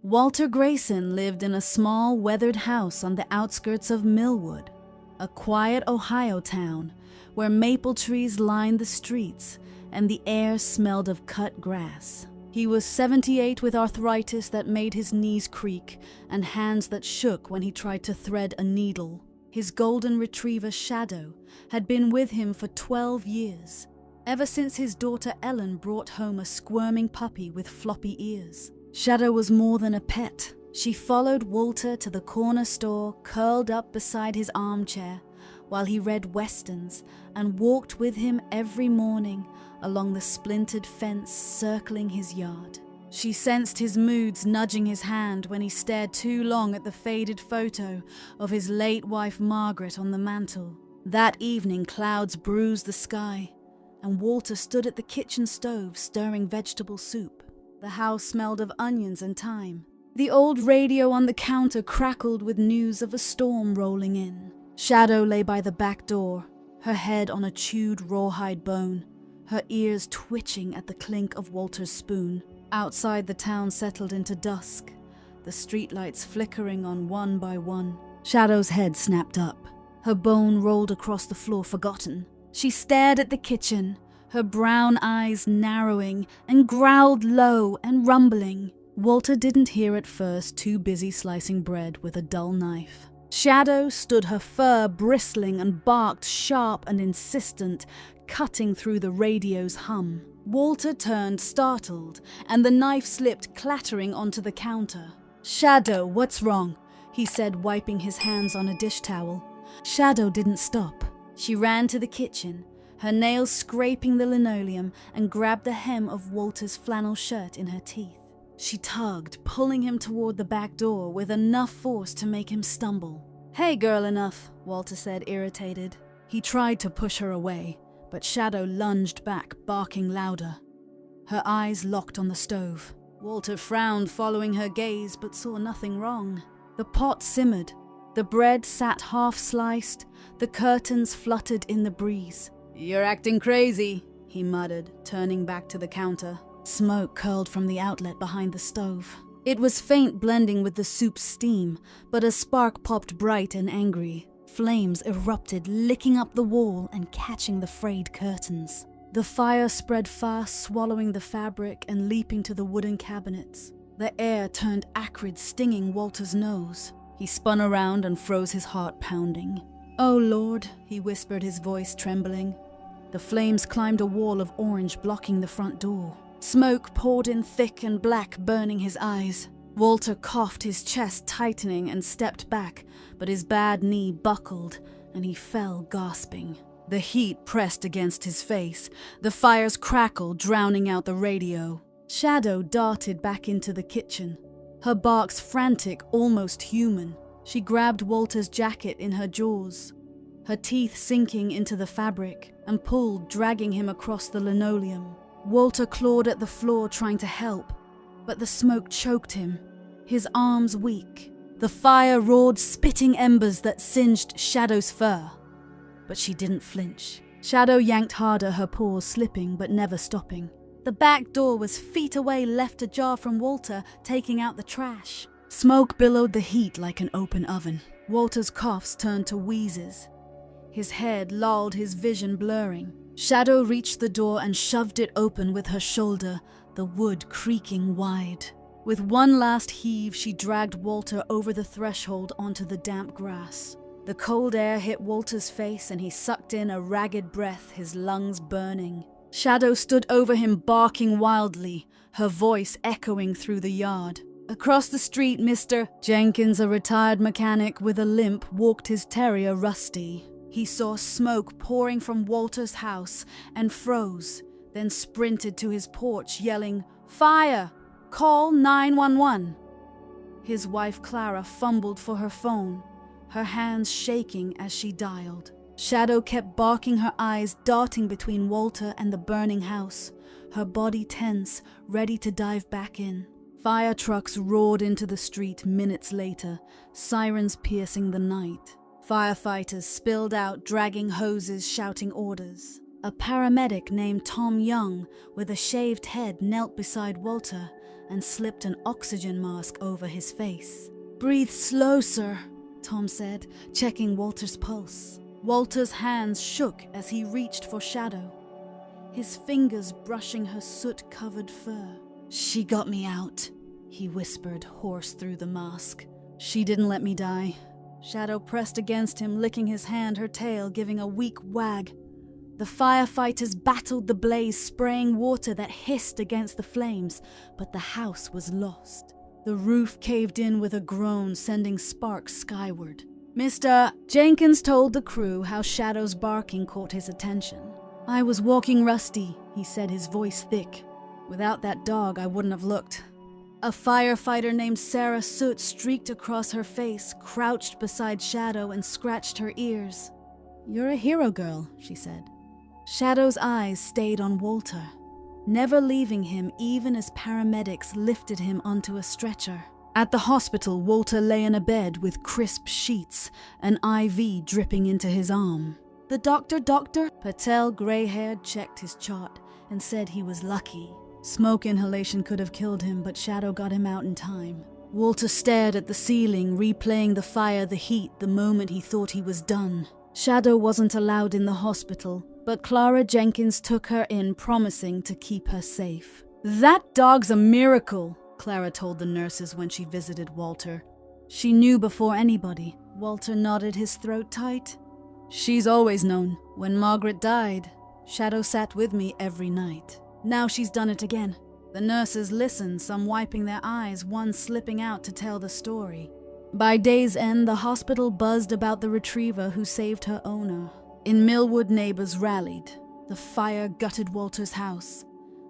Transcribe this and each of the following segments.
Walter Grayson lived in a small, weathered house on the outskirts of Millwood, a quiet Ohio town where maple trees lined the streets and the air smelled of cut grass. He was 78 with arthritis that made his knees creak and hands that shook when he tried to thread a needle. His golden retriever, Shadow, had been with him for 12 years, ever since his daughter Ellen brought home a squirming puppy with floppy ears. Shadow was more than a pet. She followed Walter to the corner store, curled up beside his armchair, while he read westerns, and walked with him every morning along the splintered fence circling his yard. She sensed his moods nudging his hand when he stared too long at the faded photo of his late wife Margaret on the mantel. That evening, clouds bruised the sky, and Walter stood at the kitchen stove stirring vegetable soup. The house smelled of onions and thyme. The old radio on the counter crackled with news of a storm rolling in. Shadow lay by the back door, her head on a chewed rawhide bone, her ears twitching at the clink of Walter's spoon. Outside, the town settled into dusk, the streetlights flickering on one by one. Shadow's head snapped up. Her bone rolled across the floor, forgotten. She stared at the kitchen, her brown eyes narrowing, and growled low and rumbling. Walter didn't hear at first, too busy slicing bread with a dull knife. Shadow stood, her fur bristling, and barked sharp and insistent, cutting through the radio's hum. Walter turned, startled, and the knife slipped clattering onto the counter. "Shadow, what's wrong?" he said, wiping his hands on a dish towel. Shadow didn't stop. She ran to the kitchen, her nails scraping the linoleum, and grabbed the hem of Walter's flannel shirt in her teeth. She tugged, pulling him toward the back door with enough force to make him stumble. "Hey, girl enough," Walter said, irritated. He tried to push her away, but Shadow lunged back, barking louder. Her eyes locked on the stove. Walter frowned, following her gaze, but saw nothing wrong. The pot simmered. The bread sat half-sliced. The curtains fluttered in the breeze. "You're acting crazy," he muttered, turning back to the counter. Smoke curled from the outlet behind the stove. It was faint, blending with the soup's steam, but a spark popped bright and angry. Flames erupted, licking up the wall and catching the frayed curtains. The fire spread fast, swallowing the fabric and leaping to the wooden cabinets. The air turned acrid, stinging Walter's nose. He spun around and froze, his heart pounding. "Oh, Lord," he whispered, his voice trembling. The flames climbed a wall of orange, blocking the front door. Smoke poured in thick and black, burning his eyes. Walter coughed, his chest tightening, and stepped back, but his bad knee buckled, and he fell, gasping. The heat pressed against his face. The fires crackled, drowning out the radio. Shadow darted back into the kitchen, her barks frantic, almost human. She grabbed Walter's jacket in her jaws, her teeth sinking into the fabric, and pulled, dragging him across the linoleum. Walter clawed at the floor, trying to help, but the smoke choked him, his arms weak. The fire roared, spitting embers that singed Shadow's fur. But she didn't flinch. Shadow yanked harder, her paws slipping but never stopping. The back door was feet away, left ajar from Walter, taking out the trash. Smoke billowed the heat like an open oven. Walter's coughs turned to wheezes. His head lolled, his vision blurring. Shadow reached the door and shoved it open with her shoulder, the wood creaking wide. With one last heave, she dragged Walter over the threshold onto the damp grass. The cold air hit Walter's face and he sucked in a ragged breath, his lungs burning. Shadow stood over him, barking wildly, her voice echoing through the yard. Across the street, Mr. Jenkins, a retired mechanic with a limp, walked his terrier Rusty. He saw smoke pouring from Walter's house and froze, then sprinted to his porch, yelling, "Fire! Call 911!" His wife Clara fumbled for her phone, her hands shaking as she dialed. Shadow kept barking, her eyes darting between Walter and the burning house, her body tense, ready to dive back in. Fire trucks roared into the street minutes later, sirens piercing the night. Firefighters spilled out, dragging hoses, shouting orders. A paramedic named Tom Young, with a shaved head, knelt beside Walter and slipped an oxygen mask over his face. "Breathe slow, sir," Tom said, checking Walter's pulse. Walter's hands shook as he reached for Shadow, his fingers brushing her soot-covered fur. "She got me out," he whispered, hoarse through the mask. "She didn't let me die." Shadow pressed against him, licking his hand, her tail giving a weak wag. The firefighters battled the blaze, spraying water that hissed against the flames, but the house was lost. The roof caved in with a groan, sending sparks skyward. Mr. Jenkins told the crew how Shadow's barking caught his attention. "I was walking Rusty," he said, his voice thick. "Without that dog, I wouldn't have looked." A firefighter named Sarah Soot streaked across her face, crouched beside Shadow and scratched her ears. "You're a hero, girl," she said. Shadow's eyes stayed on Walter, never leaving him even as paramedics lifted him onto a stretcher. At the hospital, Walter lay in a bed with crisp sheets, an IV dripping into his arm. "The doctor?" Patel, grey-haired, checked his chart and said he was lucky. Smoke inhalation could have killed him, but Shadow got him out in time. Walter stared at the ceiling, replaying the fire, the heat, the moment he thought he was done. Shadow wasn't allowed in the hospital, but Clara Jenkins took her in, promising to keep her safe. "That dog's a miracle," Clara told the nurses when she visited Walter. She knew before anybody. Walter nodded, his throat tight. "She's always known. When Margaret died, Shadow sat with me every night. Now she's done it again." The nurses listened, some wiping their eyes, one slipping out to tell the story. By day's end, the hospital buzzed about the retriever who saved her owner. In Millwood, neighbors rallied. The fire gutted Walter's house,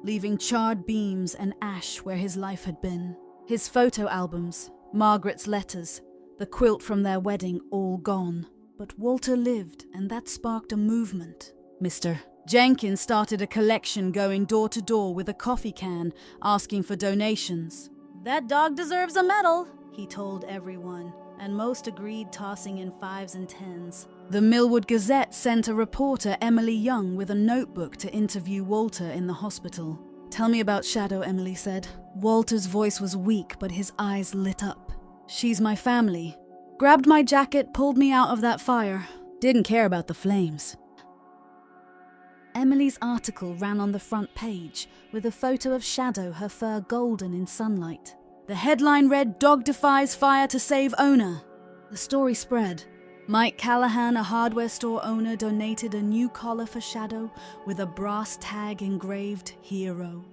leaving charred beams and ash where his life had been. His photo albums, Margaret's letters, the quilt from their wedding, all gone. But Walter lived, and that sparked a movement. Mr. Jenkins started a collection, going door to door with a coffee can, asking for donations. "That dog deserves a medal," he told everyone, and most agreed, tossing in 5s and 10s. The Millwood Gazette sent a reporter, Emily Young, with a notebook to interview Walter in the hospital. "Tell me about Shadow," Emily said. Walter's voice was weak, but his eyes lit up. "She's my family. Grabbed my jacket, pulled me out of that fire. Didn't care about the flames." Emily's article ran on the front page, with a photo of Shadow, her fur golden in sunlight. The headline read, "Dog defies fire to save owner." The story spread. Mike Callahan, a hardware store owner, donated a new collar for Shadow with a brass tag engraved "Hero."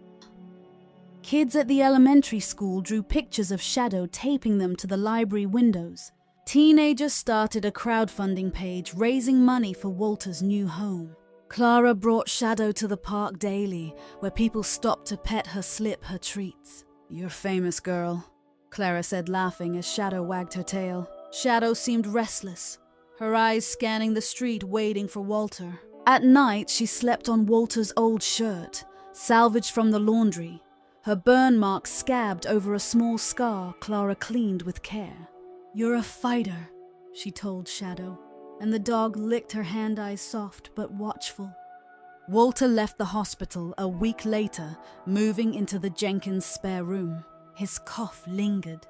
Kids at the elementary school drew pictures of Shadow, taping them to the library windows. Teenagers started a crowdfunding page, raising money for Walter's new home. Clara brought Shadow to the park daily, where people stopped to pet her, slip her treats. "You're famous, girl," Clara said, laughing as Shadow wagged her tail. Shadow seemed restless, her eyes scanning the street, waiting for Walter. At night, she slept on Walter's old shirt, salvaged from the laundry, her burn marks scabbed over a small scar Clara cleaned with care. "You're a fighter," she told Shadow, and the dog licked her hand, eyes soft but watchful. Walter left the hospital a week later, moving into the Jenkins spare room. His cough lingered.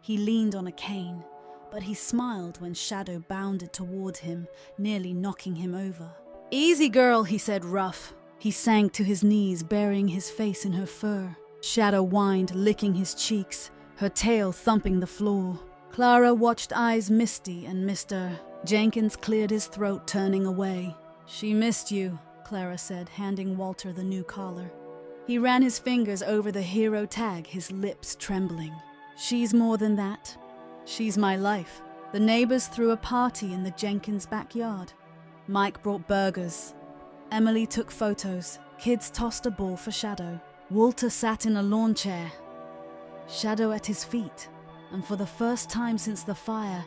He leaned on a cane, but he smiled when Shadow bounded toward him, nearly knocking him over. "Easy, girl," he said, rough. He sank to his knees, burying his face in her fur. Shadow whined, licking his cheeks, her tail thumping the floor. Clara watched, eyes misty, and Mr. Jenkins cleared his throat, turning away. "She missed you," Clara said, handing Walter the new collar. He ran his fingers over the hero tag, his lips trembling. "She's more than that. She's my life." The neighbors threw a party in the Jenkins backyard. Mike brought burgers. Emily took photos. Kids tossed a ball for Shadow. Walter sat in a lawn chair, Shadow at his feet, and for the first time since the fire,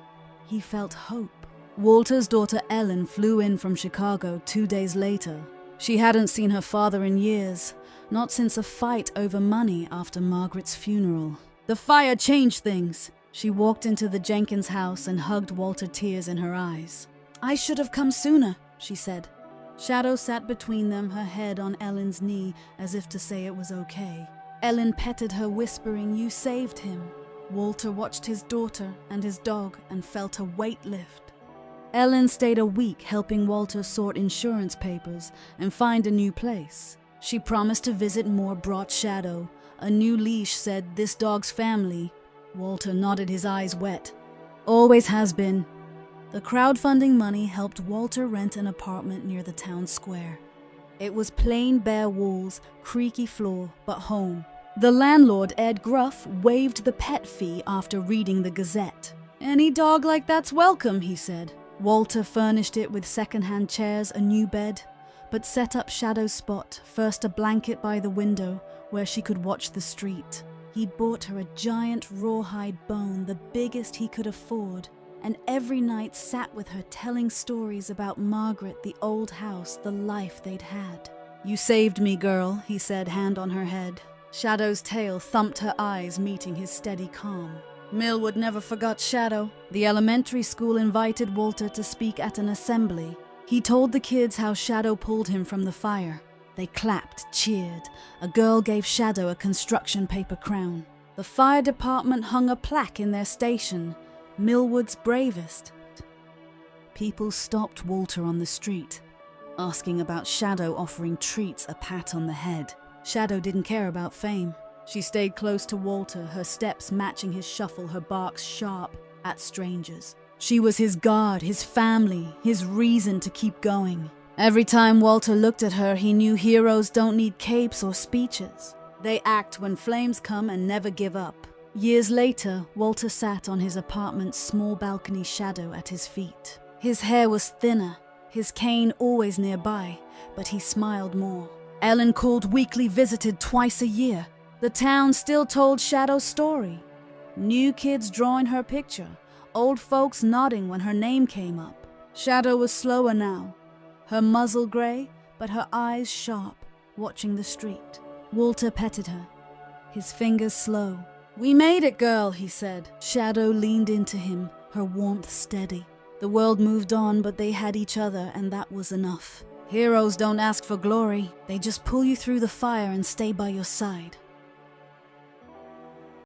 he felt hope. Walter's daughter Ellen flew in from Chicago 2 days later. She hadn't seen her father in years, not since a fight over money after Margaret's funeral. The fire changed things. She walked into the Jenkins house and hugged Walter, tears in her eyes. "I should have come sooner," she said. Shadow sat between them, her head on Ellen's knee, as if to say it was okay. Ellen petted her, whispering, "You saved him." Walter watched his daughter and his dog and felt a weight lift. Ellen stayed a week helping Walter sort insurance papers and find a new place. She promised to visit more, brought Shadow. A new leash said, "This dog's family." Walter nodded, his eyes wet. "Always has been." The crowdfunding money helped Walter rent an apartment near the town square. It was plain bare walls, creaky floor, but home. The landlord, Ed Gruff, waived the pet fee after reading the Gazette. "Any dog like that's welcome," he said. Walter furnished it with second-hand chairs, a new bed, but set up Shadow's spot, first a blanket by the window where she could watch the street. He bought her a giant rawhide bone, the biggest he could afford, and every night sat with her telling stories about Margaret, the old house, the life they'd had. "You saved me, girl," he said, hand on her head. Shadow's tail thumped her eyes, meeting his steady calm. Millwood never forgot Shadow. The elementary school invited Walter to speak at an assembly. He told the kids how Shadow pulled him from the fire. They clapped, cheered. A girl gave Shadow a construction paper crown. The fire department hung a plaque in their station, "Millwood's bravest." People stopped Walter on the street, asking about Shadow, offering treats, a pat on the head. Shadow didn't care about fame. She stayed close to Walter, her steps matching his shuffle, her barks sharp at strangers. She was his guard, his family, his reason to keep going. Every time Walter looked at her, he knew heroes don't need capes or speeches. They act when flames come and never give up. Years later, Walter sat on his apartment's small balcony, Shadow at his feet. His hair was thinner, his cane always nearby, but he smiled more. Ellen called weekly, visited twice a year. The town still told Shadow's story. New kids drawing her picture, old folks nodding when her name came up. Shadow was slower now, her muzzle gray, but her eyes sharp, watching the street. Walter petted her, his fingers slow. "We made it, girl," he said. Shadow leaned into him, her warmth steady. The world moved on, but they had each other, and that was enough. Heroes don't ask for glory, they just pull you through the fire and stay by your side.